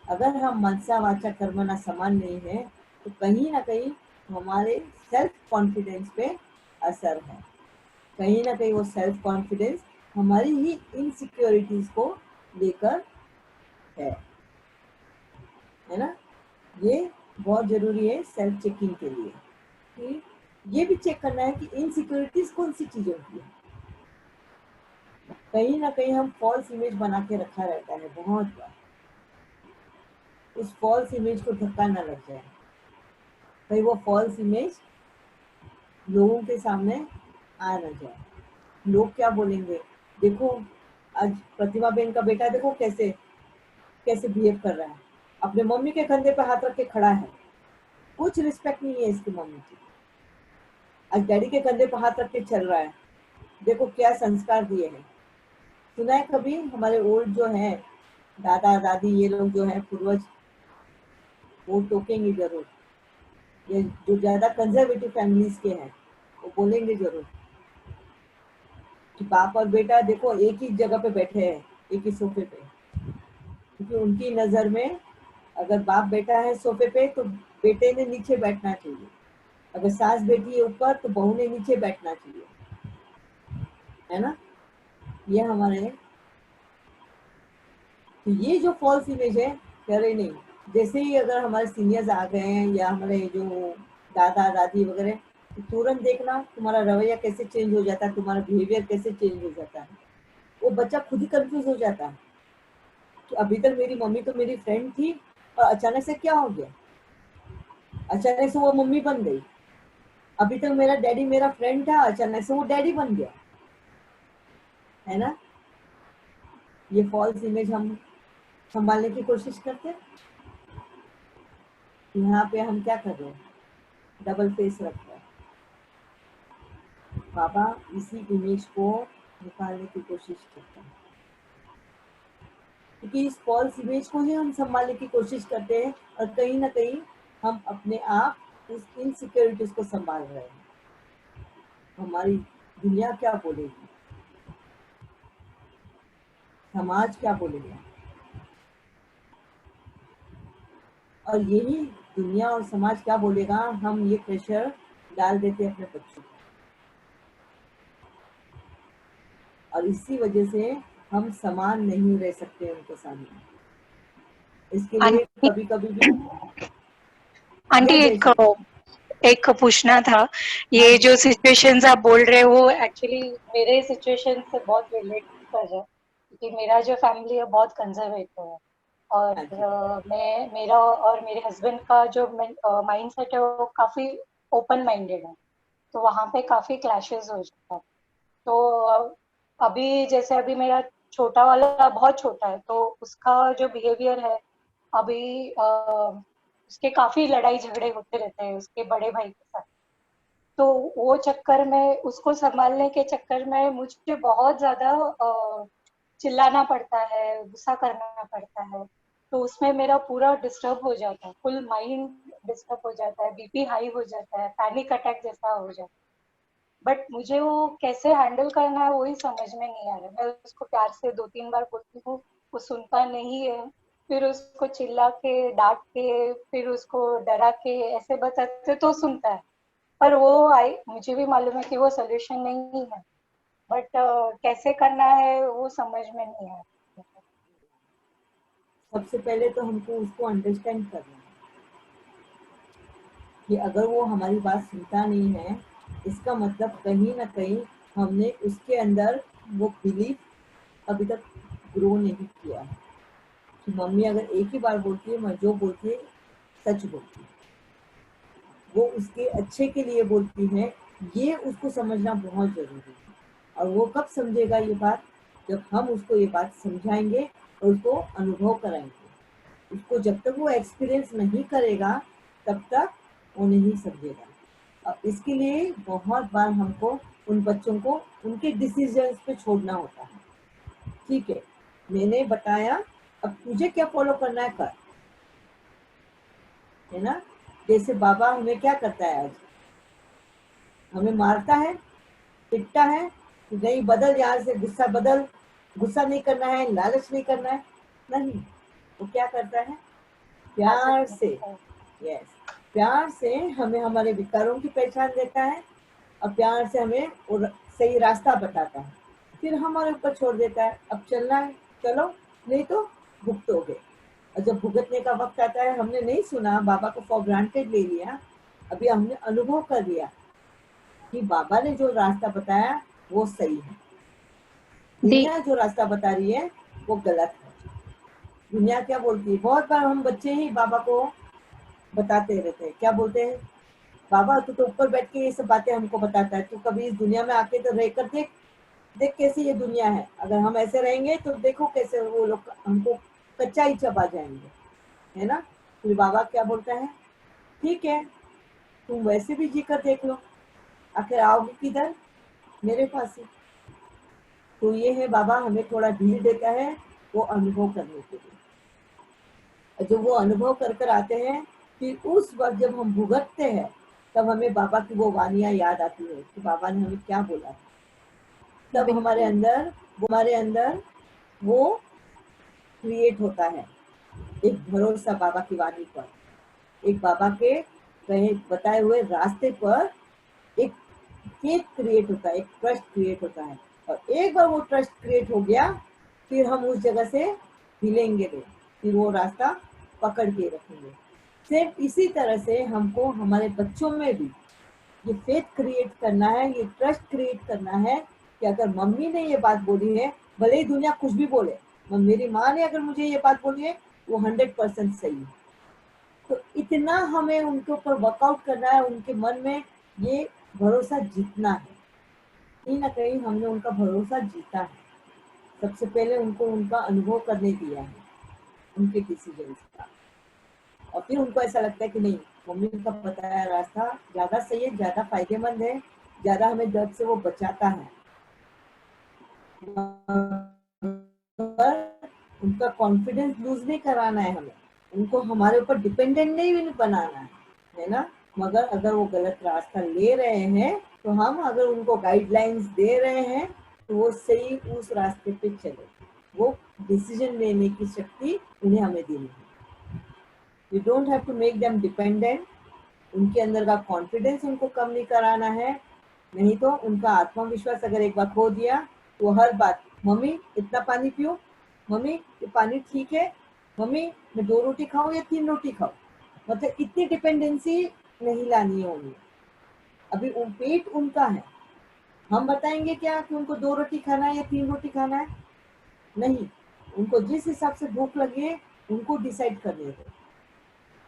अगर हम मनसा वाचा कर्मणा समान नहीं है तो कहीं ना कहीं हमारे सेल्फ कॉन्फिडेंस पे असर है। कहीं ना कहीं वो सेल्फ कॉन्फिडेंस हमारी ही इनसिक्योरिटीज को लेकर है ना। ये बहुत जरूरी है सेल्फ चेकिंग के लिए कि ये भी चेक करना है कि इनसिक्योरिटीज कौन सी चीजों की है। कहीं ना कहीं हम फॉल्स इमेज बना के रखा रहता है बहुत बार, उस फॉल्स इमेज को धक्का ना लग जाए, कहीं वो फॉल्स इमेज लोगों के सामने आ ना जाए। लोग क्या बोलेंगे, देखो आज प्रतिभा बहन का बेटा देखो कैसे कैसे बिहेव कर रहा है, अपने मम्मी के कंधे पे हाथ रख के खड़ा है, कुछ रिस्पेक्ट नहीं है इसकी मम्मी की। आज डैडी के कंधे पे हाथ रख के चल रहा है, देखो क्या संस्कार दिए हैं। सुना है कभी हमारे ओल्ड जो है दादा दादी ये लोग जो है पूर्वज, वो टोकेंगे जरूर, ये जो ज्यादा कंजर्वेटिव फैमिलीज के हैं वो बोलेंगे जरूर कि बाप और बेटा देखो एक ही जगह पे बैठे हैं, एक ही सोफे पे, क्योंकि उनकी नजर में अगर बाप बैठा है सोफे पे तो बेटे ने नीचे बैठना चाहिए, अगर सास बैठी है ऊपर तो बहू ने नीचे बैठना चाहिए, है ना। ये हमारे, तो ये जो फॉल्स इमेज है, कह रहे नहीं, जैसे ही अगर हमारे सीनियर्स आ गए हैं या हमारे जो दादा दादी वगैरह, तो तुरंत देखना तुम्हारा रवैया कैसे चेंज हो जाता है, तुम्हारा बिहेवियर कैसे चेंज हो जाता है। वो बच्चा खुद ही कंफ्यूज हो जाता है कि अभी तक मेरी मम्मी तो मेरी फ्रेंड थी और अचानक से क्या हो गया, अचानक से वो मम्मी बन गई। अभी तक मेरा डैडी मेरा फ्रेंड था, अचानक से वो डैडी बन गया, है ना। ये फॉल्स इमेज हम संभालने की कोशिश करते हैं। यहाँ पे हम क्या कर रहे हैं, डबल फेस रख रहे हैं। बाबा इसी इमेज को निकालने की कोशिश करते हैं, क्योंकि इस फॉल्स इमेज को ही हम संभालने की कोशिश करते हैं और कहीं ना कहीं हम अपने आप उस इनसिक्योरिटीज को संभाल रहे हैं। हमारी दुनिया क्या बोलेगी, समाज क्या बोलेगा, और यही दुनिया और समाज क्या बोलेगा, हम ये प्रेशर डाल देते हैं अपने बच्चों को, और इसी वजह से हम समान नहीं रह सकते उनके सामने। इसके लिए आंटी कभी कभी भी आंटी या एक जैसे एक पूछना था, हाँ ये जी जो सिचुएशंस आप बोल रहे हो वो एक्चुअली मेरे सिचुएशन से बहुत रिलेट कर रहा है, क्योंकि मेरा जो फैमिली है बहुत कंजर्वेटिव है। और हाँ जी मैं मेरा और मेरे हस्बैंड का जो माइंड सेट है वो काफी ओपन माइंडेड है, तो वहाँ पे काफी क्लैशेस हो जाता है। तो अभी जैसे अभी मेरा छोटा वाला बहुत छोटा है, तो उसका जो बिहेवियर है अभी उसके काफी लड़ाई झगड़े होते रहते हैं उसके बड़े भाई के साथ। तो वो चक्कर में उसको संभालने के चक्कर में मुझे बहुत ज्यादा चिल्लाना पड़ता है, गुस्सा करना पड़ता है। तो उसमें मेरा पूरा डिस्टर्ब हो जाता है, फुल माइंड डिस्टर्ब हो जाता है, बीपी हाई हो जाता है, पैनिक अटैक जैसा हो जाता है। बट मुझे वो कैसे हैंडल करना है वही समझ में नहीं आ रहा। मैं उसको प्यार से 2-3 बार बोलती हूँ, वो सुनता नहीं है। फिर उसको चिल्ला के डांट के फिर उसको डरा के ऐसे बताते तो सुनता है, पर वो आई मुझे भी मालूम है कि वो सोल्यूशन नहीं है। बट कैसे करना है वो समझ में नहीं आ रहा। सबसे पहले तो हमको उसको अंडरस्टैंड करना है कि अगर वो हमारी बात सुनता नहीं है, इसका मतलब कहीं ना कहीं हमने उसके अंदर वो बिलीफ अभी तक ग्रो नहीं किया है कि मम्मी अगर एक ही बार बोलती है, मैं जो बोलती है सच बोलती है, वो उसके अच्छे के लिए बोलती है। ये उसको समझना बहुत जरूरी है। और वो कब समझेगा ये बात, जब हम उसको ये बात समझाएंगे और उसको अनुभव कराएंगे। उसको जब तक वो एक्सपीरियंस नहीं करेगा तब तक वो नहीं समझेगा। और इसके लिए बहुत बार हमको उन बच्चों को उनके डिसीजंस पे छोड़ना होता है। ठीक है, मैंने बताया, अब तुझे क्या फॉलो करना है कर, है ना। जैसे बाबा हमें क्या करता है, आज हमें मारता है, पिटता है कि नहीं बदल यहाँ से, गुस्सा बदल, गुस्सा नहीं करना है, लालच नहीं करना है। नहीं, वो क्या करता है, प्यार से, यस, प्यार से हमें हमारे विकारों की पहचान देता है और प्यार से हमें सही रास्ता बताता है, फिर हमारे ऊपर छोड़ देता है, अब चलना है चलो, नहीं तो भुगतोगे। और जब भुगतने का वक्त आता है, हमने नहीं सुना, बाबा को फॉर ग्रांटेड ले लिया, अभी हमने अनुभव कर लिया कि बाबा ने जो रास्ता बताया वो सही है, दुनिया जो रास्ता बता रही है वो गलत है। दुनिया क्या बोलती है, बहुत बार हम बच्चे ही बाबा को बताते रहते हैं, क्या बोलते हैं, बाबा तू तो ऊपर बैठ के ये सब बातें हमको बताता है, तू कभी इस दुनिया में आके तो रह कर देख, देख कैसी ये दुनिया है, अगर हम ऐसे रहेंगे तो देखो कैसे वो लोग हमको कच्चा ही चबा जाएंगे, है ना। फिर बाबा क्या बोलता है, ठीक है तुम वैसे भी जी कर देख लो, आखिर आओगे किधर, मेरे पास ही। तो ये है, बाबा हमें थोड़ा ढील देता है वो अनुभव करने के लिए, और जब वो अनुभव कर कर आते हैं, फिर उस वक्त जब हम भुगतते हैं, तब हमें बाबा की वो वानियां याद आती है कि बाबा ने हमें क्या बोला था। तब हमारे अंदर वो क्रिएट होता है एक भरोसा बाबा की वाणी पर, एक बाबा के कहे बताए हुए रास्ते पर एक फेथ क्रिएट होता है, एक ट्रस्ट क्रिएट होता है। और एक बार वो ट्रस्ट क्रिएट हो गया, फिर हम उस जगह से हिलेंगे नहीं, फिर वो रास्ता पकड़ के रखेंगे। सिर्फ इसी तरह से हमको हमारे बच्चों में भी ये फेथ क्रिएट करना है, ये ट्रस्ट क्रिएट करना है कि अगर मम्मी ने ये बात बोली है, भले ही दुनिया कुछ भी बोले, मेरी माँ ने अगर मुझे ये बात बोली है वो 100% सही है। तो इतना हमें उनके ऊपर वर्कआउट करना है, उनके मन में ये भरोसा जीतना है। कहीं ना कहीं हमने उनका भरोसा जीता है, सबसे पहले उनको उनका अनुभव करने दिया है उनके डिसीजन का, और फिर उनको ऐसा लगता है कि नहीं, मम्मी का बताया रास्ता ज्यादा सही है, ज्यादा फायदेमंद है, ज्यादा हमें दर्द से वो बचाता है। उनका कॉन्फिडेंस लूज नहीं कराना है हमें, उनको हमारे ऊपर डिपेंडेंट नहीं बनाना है ना। मगर अगर वो गलत रास्ता ले रहे हैं, तो हम अगर उनको गाइडलाइंस दे रहे हैं, तो वो सही उस रास्ते पे चले, वो डिसीजन लेने की शक्ति उन्हें हमें देनी है। You don't have to make them dependent, उनके अंदर का कॉन्फिडेंस उनको कम नहीं कराना है, नहीं तो उनका आत्मविश्वास अगर एक बार खो दिया तो हर बात, मम्मी इतना पानी पियो, मम्मी ये पानी ठीक है, मम्मी मैं 2 रोटी खाऊं या 3 रोटी खाऊं, मतलब इतनी डिपेंडेंसी नहीं लानी है उन्हें। अभी पेट उनका है, हम बताएंगे क्या कि उनको 2 रोटी खाना है या 3 रोटी खाना है, नहीं, उनको जिस हिसाब से भूख लगे उनको डिसाइड करने दो,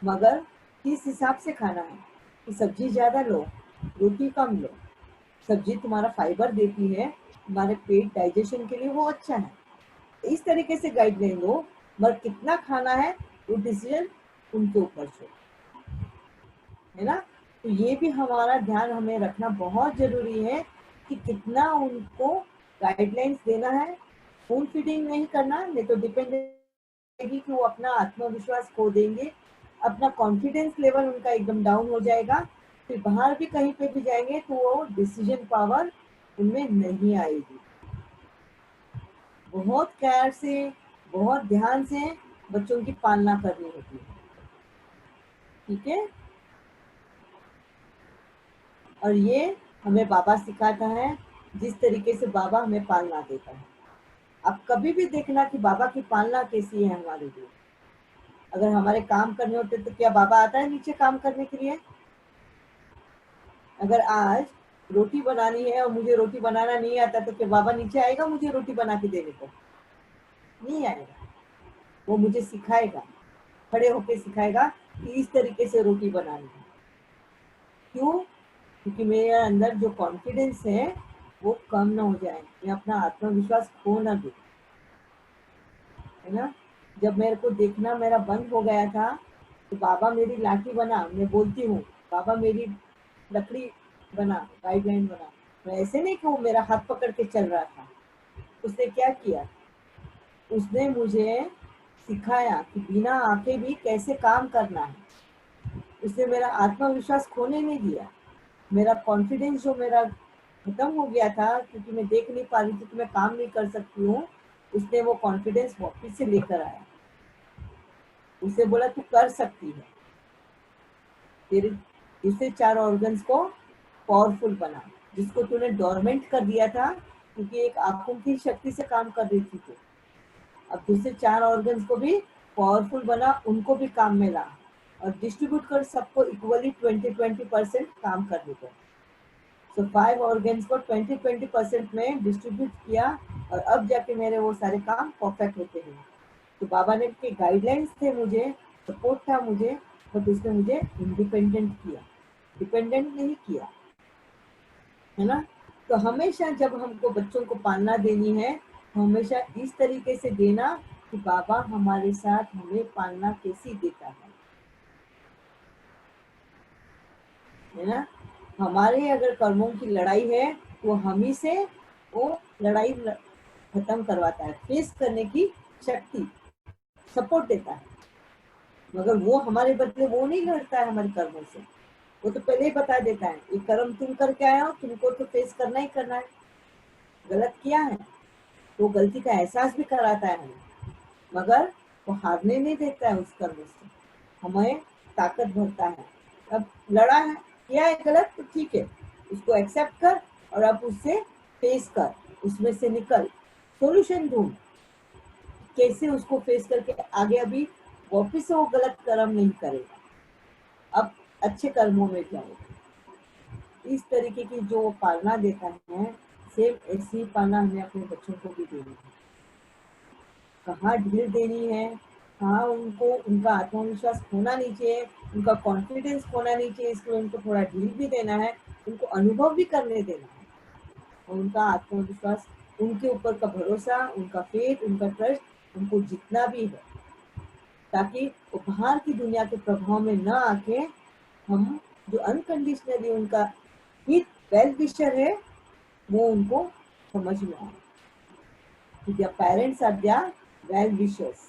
मगर किस हिसाब से खाना है कि सब्जी ज्यादा लो, रोटी कम लो। सब्जी तुम्हारा फाइबर देती है, तुम्हारे पेट डाइजेशन के लिए वो अच्छा है, इस तरीके से गाइडलाइन दो, मगर कितना खाना है वो डिसीजन उनके ऊपर छोड़ो, है ना। तो ये भी हमारा ध्यान हमें रखना बहुत जरूरी है कि कितना उनको गाइडलाइंस देना है, फूल फीडिंग नहीं करना, नहीं तो डिपेंडेंट कि वो अपना आत्मविश्वास खो देंगे, अपना कॉन्फिडेंस लेवल उनका एकदम डाउन हो जाएगा, फिर बाहर भी कहीं पे भी जाएंगे तो वो डिसीजन पावर उनमें नहीं आएगी। बहुत केयर से, बहुत ध्यान से बच्चों की पालना करनी होती है, ठीक है। और ये हमें बाबा सिखाता है, जिस तरीके से बाबा हमें पालना देता है। आप कभी भी देखना कि बाबा की पालना कैसी है हमारे लिए। अगर हमारे काम करने होते तो क्या बाबा आता है नीचे काम करने के लिए? अगर आज रोटी बनानी है और मुझे रोटी बनाना नहीं आता तो क्या बाबा नीचे आएगा मुझे रोटी बना के देने को? नहीं आएगा, वो मुझे सिखाएगा, खड़े होके सिखाएगा कि इस तरीके से रोटी बनानी है। क्यों? क्योंकि मेरे अंदर जो कॉन्फिडेंस है वो कम ना हो जाए, मैं अपना आत्मविश्वास खो ना दूं, है ना। जब मेरे को देखना मेरा बंद हो गया था तो बाबा मेरी लाठी बना, मैं बोलती हूँ बाबा मेरी लकड़ी बना, गाइडलाइन बना, तो ऐसे नहीं कि वो मेरा हाथ पकड़ के चल रहा था। उसने क्या किया, उसने मुझे सिखाया कि बिना आंखें भी कैसे काम करना है। उसने मेरा आत्मविश्वास खोने नहीं दिया, मेरा कॉन्फिडेंस जो मेरा खत्म हो गया था क्योंकि मैं देख नहीं पा रही थी कि मैं काम नहीं कर सकती हूँ, उसने वो कॉन्फिडेंस वापस से लेकर आया। उसे बोला तू कर सकती है, तेरे इससे 4 ऑर्गन्स को पावरफुल बना, जिसको तूने डोरमेंट कर दिया था क्योंकि एक आंखों की शक्ति से काम कर रही थी तू, अब दूसरे 4 ऑर्गन्स को भी पावरफुल बना, उनको भी काम में ला और डिस्ट्रीब्यूट कर सबको इक्वली 20-20% काम कर देते। सो 5 ऑर्गन्स को 20-20% में डिस्ट्रीब्यूट किया और अब जाके मेरे वो सारे काम परफेक्ट होते हैं। तो बाबा ने के गाइडलाइंस थे, मुझे सपोर्ट था मुझे, बट उसने मुझे इंडिपेंडेंट किया, डिपेंडेंट नहीं किया, है ना। तो हमेशा जब हमको बच्चों को पालना देनी है तो हमेशा इस तरीके से देना कि बाबा हमारे साथ हमें पालना कैसी देता है ना। हमारे अगर कर्मों की लड़ाई है वो हम ही से वो लड़ाई खत्म करवाता है, फेस करने की शक्ति, सपोर्ट देता है, मगर वो हमारे बदले वो नहीं लड़ता है हमारे कर्मों से। वो तो पहले ही बता देता है ये कर्म तुम करके आए हो, तुमको तो फेस करना ही करना है, गलत किया है तो गलती का एहसास भी कराता है हमें, मगर वो हारने नहीं देता है उस कर्म से, हमें ताकत भरता है। अब लड़ा है, किया है गलत तो ठीक है, उसको एक्सेप्ट कर और अब उससे फेस कर, उसमें से निकल, सॉल्यूशन ढूंढ, कैसे उसको फेस करके आगे अभी वापिस से वो गलत कर्म नहीं करेगा, अब अच्छे कर्मों में जाएगा। इस तरीके की जो पालना देता है, सेम ऐसी पालना हमें अपने बच्चों को भी देनी है। कहाँ ढील देनी है, कहाँ उनको उनका आत्मविश्वास खोना नहीं चाहिए, उनका कॉन्फिडेंस खोना नहीं चाहिए, इसलिए उनको थोड़ा ढील भी देना है, उनको अनुभव भी करने देना है और उनका आत्मविश्वास, उनके ऊपर का भरोसा, उनका फेथ, उनका ट्रस्ट उनको जितना भी है, ताकि वो बाहर की दुनिया के प्रभाव में न आके हम जो अनकंडीशनली उनका हित वेल विशर है वो उनको समझ में आए। Their parents are their well wishers.